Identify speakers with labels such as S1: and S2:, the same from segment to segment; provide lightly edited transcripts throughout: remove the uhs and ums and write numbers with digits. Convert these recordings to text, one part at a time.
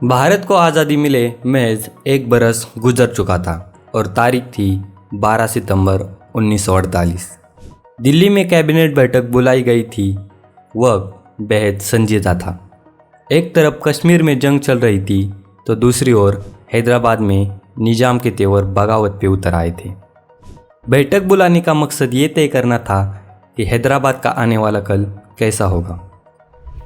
S1: भारत को आज़ादी मिले महज एक बरस गुजर चुका था और तारीख थी 12 सितंबर 1948। दिल्ली में कैबिनेट बैठक बुलाई गई थी। वक्त बेहद संजीदा था। एक तरफ कश्मीर में जंग चल रही थी तो दूसरी ओर हैदराबाद में निजाम के तेवर बगावत पे उतर आए थे। बैठक बुलाने का मकसद ये तय करना था कि हैदराबाद का आने वाला कल कैसा होगा।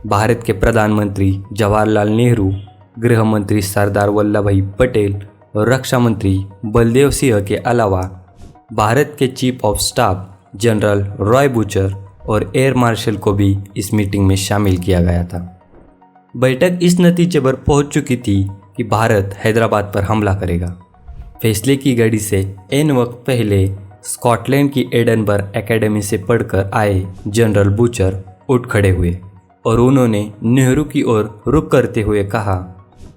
S1: भारत के प्रधानमंत्री जवाहरलाल नेहरू, गृह मंत्री सरदार वल्लभ भाई पटेल और रक्षा मंत्री बलदेव सिंह के अलावा भारत के chief of staff general Roy butcher और एयर मार्शल को भी इस मीटिंग में शामिल किया गया था। बैठक इस नतीजे पर पहुंच चुकी थी कि भारत हैदराबाद पर हमला करेगा। फैसले की घड़ी से एन वक्त पहले स्कॉटलैंड की एडनबर्ग एकेडमी से पढ़कर आए जनरल बूचर उठ खड़े हुए और उन्होंने नेहरू की ओर रुख करते हुए कहा,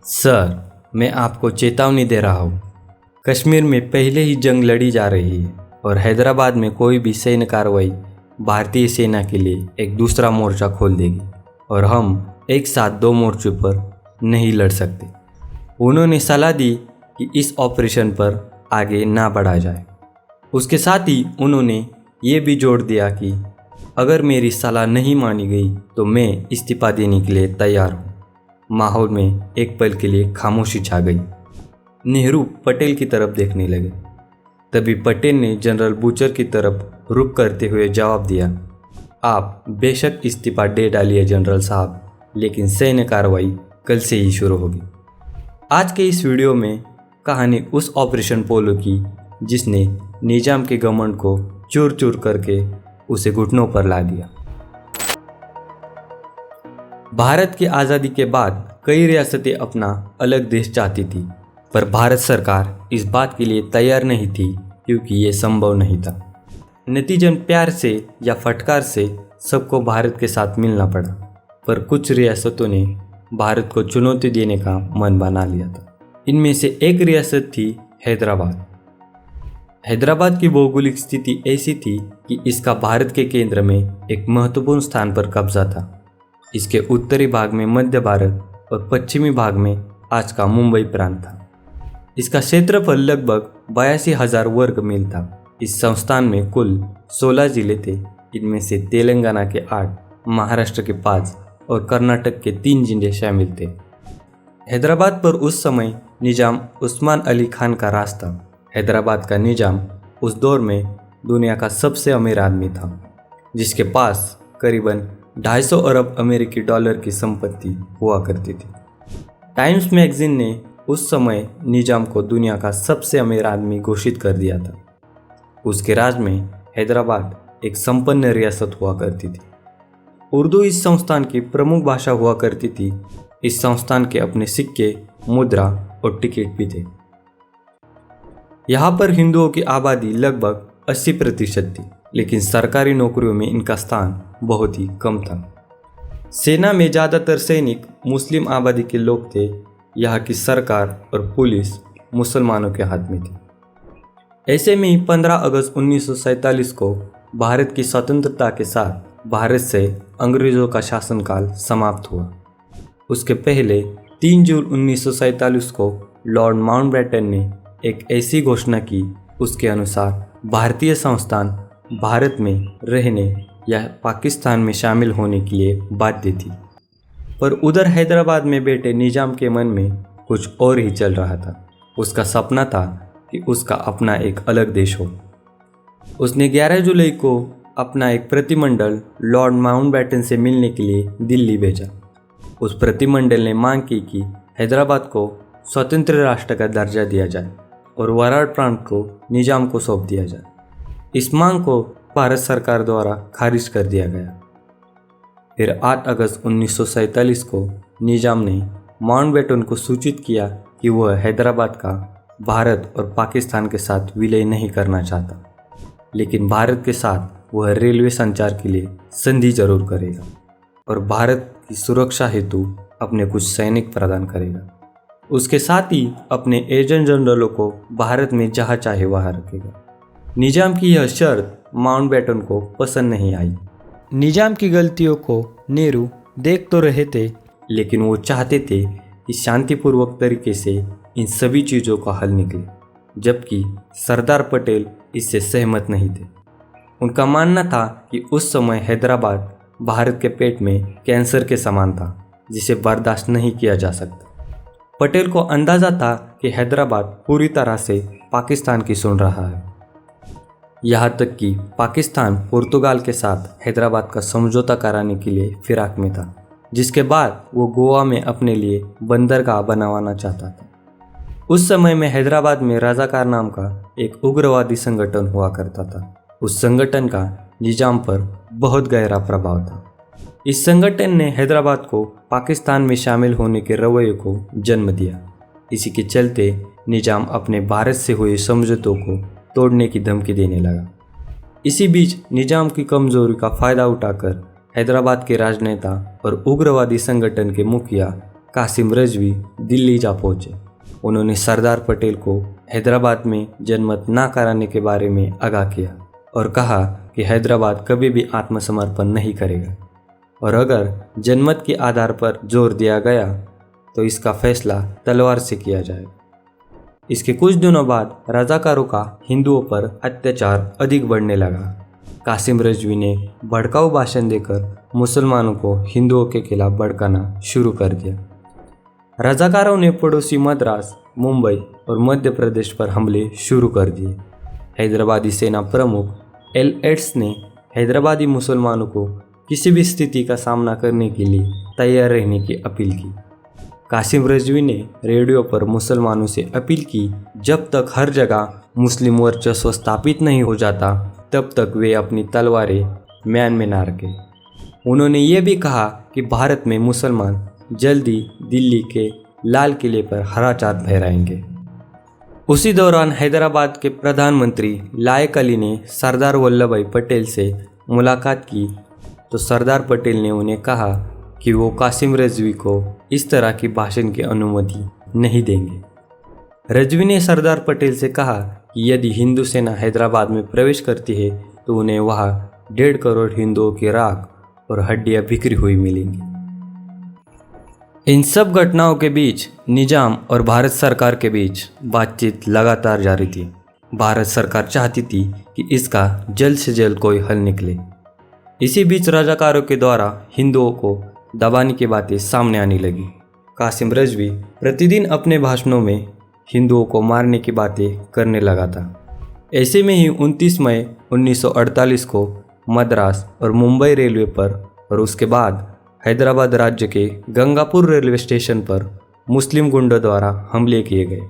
S1: सर, मैं आपको चेतावनी दे रहा हूँ। कश्मीर में पहले ही जंग लड़ी जा रही है और हैदराबाद में कोई भी सैन्य कार्रवाई भारतीय सेना के लिए एक दूसरा मोर्चा खोल देगी और हम एक साथ दो मोर्चों पर नहीं लड़ सकते। उन्होंने सलाह दी कि इस ऑपरेशन पर आगे ना बढ़ा जाए। उसके साथ ही उन्होंने ये भी जोड़ दिया कि अगर मेरी सलाह नहीं मानी गई तो मैं इस्तीफा देने के लिए तैयार हूँ। माहौल में एक पल के लिए खामोशी छा गई। नेहरू पटेल की तरफ देखने लगे। तभी पटेल ने जनरल बूचर की तरफ रुख करते हुए जवाब दिया, आप बेशक इस्तीफा दे डालिए जनरल साहब, लेकिन सैन्य कार्रवाई कल से ही शुरू होगी। आज के इस वीडियो में कहानी उस ऑपरेशन पोलो की जिसने निजाम के घमंड को चूर चूर करके उसे घुटनों पर ला दिया। भारत की आज़ादी के बाद कई रियासतें अपना अलग देश चाहती थी, पर भारत सरकार इस बात के लिए तैयार नहीं थी क्योंकि ये संभव नहीं था। नतीजन प्यार से या फटकार से सबको भारत के साथ मिलना पड़ा, पर कुछ रियासतों ने भारत को चुनौती देने का मन बना लिया था। इनमें से एक रियासत थी हैदराबाद। हैदराबाद की भौगोलिक स्थिति ऐसी थी कि इसका भारत के केंद्र में एक महत्वपूर्ण स्थान पर कब्जा था। इसके उत्तरी भाग में मध्य भारत और पश्चिमी भाग में आज का मुंबई प्रांत था। इसका क्षेत्रफल लगभग 82,000 वर्ग मील था। इस संस्थान में कुल 16 जिले थे। इनमें से तेलंगाना के 8, महाराष्ट्र के 5 और कर्नाटक के 3 जिले शामिल थे। हैदराबाद पर उस समय निजाम उस्मान अली खान का राज था। हैदराबाद का निजाम उस दौर में दुनिया का सबसे अमीर आदमी था, जिसके पास करीबन 250 अरब अमेरिकी डॉलर की संपत्ति हुआ करती थी। टाइम्स मैगजीन ने उस समय निजाम को दुनिया का सबसे अमीर आदमी घोषित कर दिया था। उसके राज में हैदराबाद एक संपन्न रियासत हुआ करती थी। उर्दू इस संस्थान की प्रमुख भाषा हुआ करती थी। इस संस्थान के अपने सिक्के, मुद्रा और टिकट भी थे। यहाँ पर हिंदुओं की आबादी लगभग 80% थी, लेकिन सरकारी नौकरियों में इनका स्थान बहुत ही कम था। सेना में ज़्यादातर सैनिक मुस्लिम आबादी के लोग थे। यहाँ की सरकार और पुलिस मुसलमानों के हाथ में थी। ऐसे में ही 15 अगस्त 1947 को भारत की स्वतंत्रता के साथ भारत से अंग्रेज़ों का शासनकाल समाप्त हुआ। उसके पहले 3 जून 1947 को लॉर्ड माउंटबेटन ने एक ऐसी घोषणा की, उसके अनुसार भारतीय संस्थान भारत में रहने या पाकिस्तान में शामिल होने के लिए बाध्य थी। पर उधर हैदराबाद में बैठे निजाम के मन में कुछ और ही चल रहा था। उसका सपना था कि उसका अपना एक अलग देश हो। उसने 11 जुलाई को अपना एक प्रतिमंडल लॉर्ड माउंटबेटन से मिलने के लिए दिल्ली भेजा। उस प्रतिमंडल ने मांग की कि हैदराबाद को स्वतंत्र राष्ट्र का दर्जा दिया जाए और वरार प्रांत को निजाम को सौंप दिया जाए। इस मांग को भारत सरकार द्वारा खारिज कर दिया गया। फिर 8 अगस्त 1947 को निजाम ने माउंटबेटन को सूचित किया कि वह हैदराबाद का भारत और पाकिस्तान के साथ विलय नहीं करना चाहता, लेकिन भारत के साथ वह रेलवे संचार के लिए संधि जरूर करेगा और भारत की सुरक्षा हेतु अपने कुछ सैनिक प्रदान करेगा। उसके साथ ही अपने एजेंट जनरलों को भारत में जहाँ चाहे वहाँ रखेगा। निजाम की यह शर्त माउंटबेटन को पसंद नहीं आई। निजाम की गलतियों को नेहरू देख तो रहे थे, लेकिन वो चाहते थे कि शांतिपूर्वक तरीके से इन सभी चीज़ों का हल निकले, जबकि सरदार पटेल इससे सहमत नहीं थे। उनका मानना था कि उस समय हैदराबाद भारत के पेट में कैंसर के समान था, जिसे बर्दाश्त नहीं किया जा सकता। पटेल को अंदाजा था कि हैदराबाद पूरी तरह से पाकिस्तान की सुन रहा है। यहाँ तक कि पाकिस्तान पुर्तगाल के साथ हैदराबाद का समझौता कराने के लिए फिराक में था, जिसके बाद वो गोवा में अपने लिए बंदरगाह बनवाना चाहता था। उस समय में हैदराबाद में रजाकार नाम का एक उग्रवादी संगठन हुआ करता था। उस संगठन का निजाम पर बहुत गहरा प्रभाव था। इस संगठन ने हैदराबाद को पाकिस्तान में शामिल होने के रवैये को जन्म दिया। इसी के चलते निजाम अपने भारत से हुए समझौतों को तोड़ने की धमकी देने लगा। इसी बीच निजाम की कमजोरी का फायदा उठाकर हैदराबाद के राजनेता और उग्रवादी संगठन के मुखिया कासिम रजवी दिल्ली जा पहुंचे। उन्होंने सरदार पटेल को हैदराबाद में जनमत न कराने के बारे में आगाह किया और कहा कि हैदराबाद कभी भी आत्मसमर्पण नहीं करेगा, और अगर जनमत के आधार पर जोर दिया गया तो इसका फैसला तलवार से किया जाएगा। इसके कुछ दिनों बाद रजाकारों का हिंदुओं पर अत्याचार अधिक बढ़ने लगा। कासिम रजवी ने भड़काऊ भाषण देकर मुसलमानों को हिंदुओं के खिलाफ भड़काना शुरू कर दिया। रजाकारों ने पड़ोसी मद्रास, मुंबई और मध्य प्रदेश पर हमले शुरू कर दिए। हैदराबादी सेना प्रमुख एल.एड्स ने हैदराबादी मुसलमानों को किसी भी स्थिति का सामना करने के लिए तैयार रहने की अपील की। कासिम रजवी ने रेडियो पर मुसलमानों से अपील की, जब तक हर जगह मुस्लिम वर्चस्व स्थापित नहीं हो जाता तब तक वे अपनी तलवारें म्यान में ना रखें। उन्होंने ये भी कहा कि भारत में मुसलमान जल्दी दिल्ली के लाल किले पर हरा चांद फहराएंगे। उसी दौरान हैदराबाद के प्रधानमंत्री लायक अली ने सरदार वल्लभ भाई पटेल से मुलाकात की तो सरदार पटेल ने उन्हें कहा कि वो कासिम रजवी को इस तरह की भाषण की अनुमति नहीं देंगे। रजवी ने सरदार पटेल से कहा कि यदि हिंदू सेना हैदराबाद में प्रवेश करती है तो उन्हें वहाँ 1.5 करोड़ हिंदुओं की राख और हड्डियाँ बिखरी हुई मिलेंगी। इन सब घटनाओं के बीच निजाम और भारत सरकार के बीच बातचीत लगातार जारी थी। भारत सरकार चाहती थी कि इसका जल्द से जल्द कोई हल निकले। इसी बीच रजाकारों के द्वारा हिंदुओं को दबाने की बातें सामने आने लगी। कासिम रजवी प्रतिदिन अपने भाषणों में हिंदुओं को मारने की बातें करने लगा था। ऐसे में ही 29 मई 1948 को मद्रास और मुंबई रेलवे पर और उसके बाद हैदराबाद राज्य के गंगापुर रेलवे स्टेशन पर मुस्लिम गुंडों द्वारा हमले किए गए।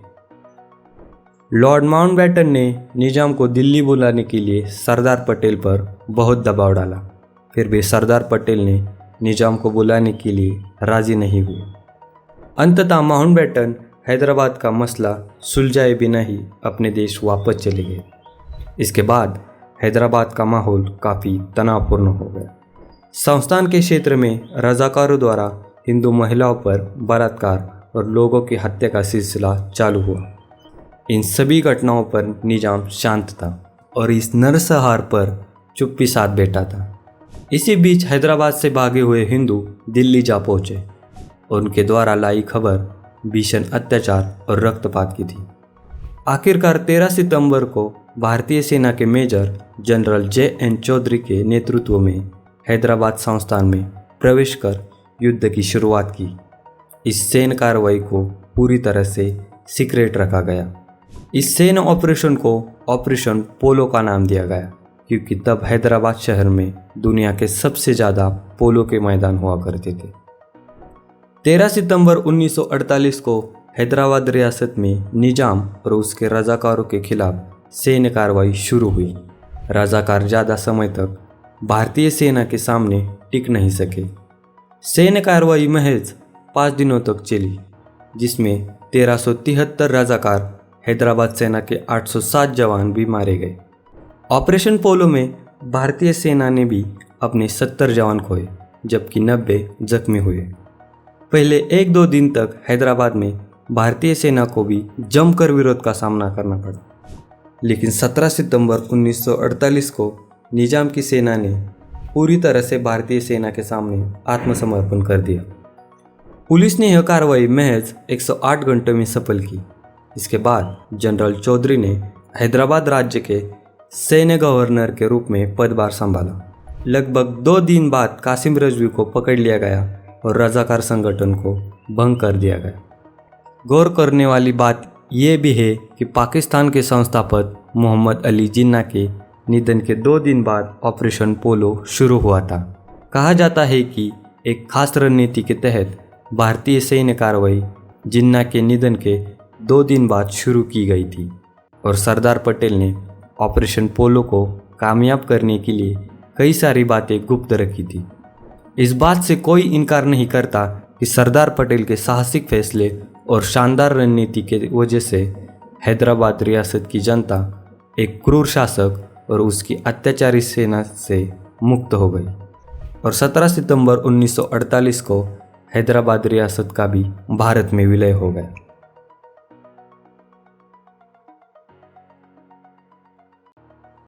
S1: लॉर्ड माउंटबेटन ने निजाम को दिल्ली बुलाने के लिए सरदार पटेल पर बहुत दबाव डाला, फिर भी सरदार पटेल ने निजाम को बुलाने के लिए राजी नहीं हुए। अंततः माउंटबेटन हैदराबाद का मसला सुलझाए बिना ही अपने देश वापस चले गए। इसके बाद हैदराबाद का माहौल काफ़ी तनावपूर्ण हो गया। संस्थान के क्षेत्र में रजाकारों द्वारा हिंदू महिलाओं पर बलात्कार और लोगों की हत्या का सिलसिला चालू हुआ। इन सभी घटनाओं पर निजाम शांत था और इस नरसंहार पर चुप्पी साध बैठा था। इसी बीच हैदराबाद से भागे हुए हिंदू दिल्ली जा पहुंचे और उनके द्वारा लाई खबर भीषण अत्याचार और रक्तपात की थी। आखिरकार 13 सितंबर को भारतीय सेना के मेजर जनरल जे.एन. चौधरी के नेतृत्व में हैदराबाद संस्थान में प्रवेश कर युद्ध की शुरुआत की। इस सैन्य कार्रवाई को पूरी तरह से सीक्रेट रखा गया। इस सैन्य ऑपरेशन को ऑपरेशन पोलो का नाम दिया गया, क्योंकि तब हैदराबाद शहर में दुनिया के सबसे ज़्यादा पोलो के मैदान हुआ करते थे। 13 सितंबर 1948 को हैदराबाद रियासत में निजाम और उसके रजाकारों के खिलाफ सैन्य कार्रवाई शुरू हुई। रजाकार ज़्यादा समय तक भारतीय सेना के सामने टिक नहीं सके। सैन्य कार्रवाई महज 5 दिनों तक चली, जिसमें 1373 रजाकार, हैदराबाद सेना के 807 जवान भी मारे गए। ऑपरेशन पोलो में भारतीय सेना ने भी अपने 70 जवान खोए, जबकि 90 जख्मी हुए। पहले 1-2 दिन तक हैदराबाद में भारतीय सेना को भी जमकर विरोध का सामना करना पड़ा, लेकिन 17 सितंबर 1948 को निजाम की सेना ने पूरी तरह से भारतीय सेना के सामने आत्मसमर्पण कर दिया। पुलिस ने यह कार्रवाई महज 108 घंटों में सफल की। इसके बाद जनरल चौधरी ने हैदराबाद राज्य के सैन्य गवर्नर के रूप में पदभार संभाला। लगभग 2 दिन बाद कासिम रिजवी को पकड़ लिया गया और रजाकार संगठन को भंग कर दिया गया। गौर करने वाली बात यह भी है कि पाकिस्तान के संस्थापक मोहम्मद अली जिन्ना के निधन के 2 दिन बाद ऑपरेशन पोलो शुरू हुआ था। कहा जाता है कि एक खास रणनीति के तहत भारतीय सैन्य कार्रवाई जिन्ना के निधन के 2 दिन बाद शुरू की गई थी और सरदार पटेल ने ऑपरेशन पोलो को कामयाब करने के लिए कई सारी बातें गुप्त रखी थी। इस बात से कोई इनकार नहीं करता कि सरदार पटेल के साहसिक फैसले और शानदार रणनीति के वजह से हैदराबाद रियासत की जनता एक क्रूर शासक और उसकी अत्याचारी सेना से मुक्त हो गई और 17 सितंबर 1948 को हैदराबाद रियासत का भी भारत में विलय हो गया।